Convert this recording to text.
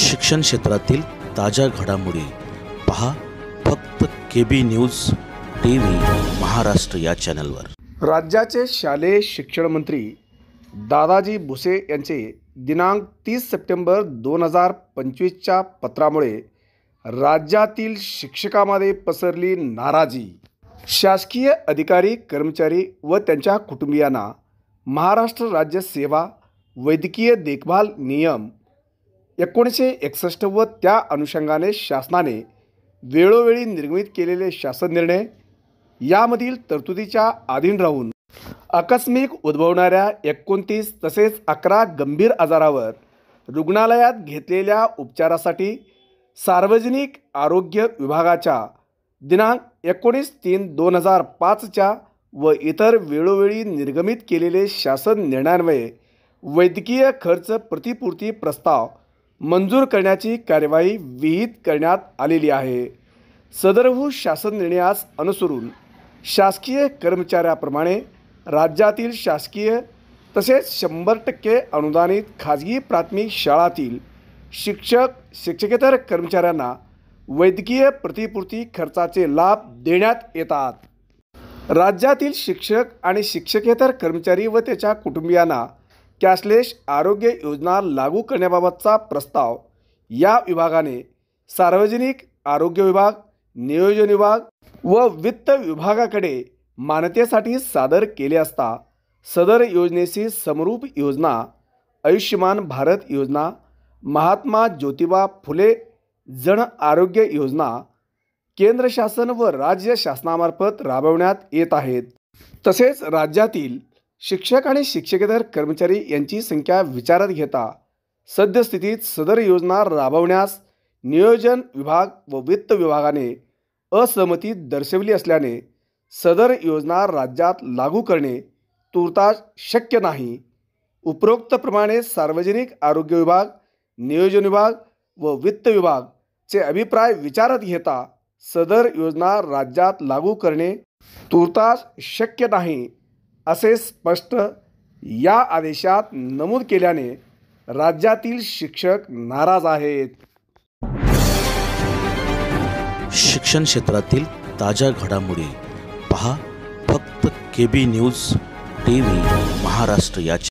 शिक्षण क्षेत्रातील ताज्या घडामोडी पहा फक्त KB न्यूज TV महाराष्ट्र या चॅनलवर। राज्याचे शालेय शिक्षण मंत्री दादाजी भुसे यांचे दिनांक 30 सप्टेंबर 2025च्या पत्रामुळे राज्यातील शिक्षकांमध्ये पसरली नाराजी। शासकीय अधिकारी कर्मचारी व त्यांच्या कुटुंबियांना महाराष्ट्र राज्य सेवा वैद्यकीय देखभाल नियम 1961 व त्या अनुषंगाने शासनाने वेळोवेळी निर्मित केलेले शासन निर्णय यामधील तरतुदीच्या अधीन राहून आकस्मिक उद्भवणाऱ्या 29 तसेच 11 गंभीर आजारावर रुग्णालयात घेतलेल्या उपचारासाठी सार्वजनिक आरोग्य विभागाच्या दिनांक 19/3/2005च्या व इतर वेळोवेळी निर्गमित केलेले शासन निर्णयान्वये वैद्यकीय खर्च प्रतिपूर्ती प्रस्ताव मंजूर करण्याची कार्यवाही विहित करण्यात आलेली आहे। सदरहू शासन निर्णयास अनुसरून शासकीय कर्मचाऱ्याप्रमाणे राज्यातील शासकीय तसेच 100% अनुदानित खाजगी प्राथमिक शाळांतील शिक्षक शिक्षकेतर कर्मचाऱ्यांना वैद्यकीय प्रतिपूर्ती खर्चाचे लाभ देण्यात येतात। राज्यातील शिक्षक आणि शिक्षकेतर कर्मचारी व त्याच्या कुटुंबियांना कॅशलेस आरोग्य योजना लागू करण्याबाबतचा प्रस्ताव या विभागाने सार्वजनिक आरोग्य विभाग, नियोजन विभाग व वित्त विभागाकडे मान्यतेसाठी सादर केले असता सदर योजनेशी समरूप योजना आयुष्यमान भारत योजना, महात्मा ज्योतिबा फुले जन आरोग्य योजना केंद्र शासन व राज्य शासनामार्फत राबवण्यात येत आहेत। तसेच राज्यातील शिक्षक आणि शिक्षकेतर कर्मचारी यांची संख्या विचारात घेता सद्यस्थितीत सदर योजना राबवण्यास नियोजन विभाग व वित्त विभागाने असहमती दर्शवली असल्याने सदर योजना राज्यात लागू करणे तूर्तास शक्य नाही। उपरोक्तप्रमाणे सार्वजनिक आरोग्य विभाग, नियोजन विभाग व वित्त विभागचे अभिप्राय विचारात घेता सदर योजना राज्यात लागू करणे तूर्तास शक्य नाही असे स्पष्ट या आदेशात नमूद केल्याने राज्यातील शिक्षक नाराज आहेत। शिक्षण क्षेत्रातील ताज्या घडामोडी पहा फक्त KB न्यूज TV महाराष्ट्र या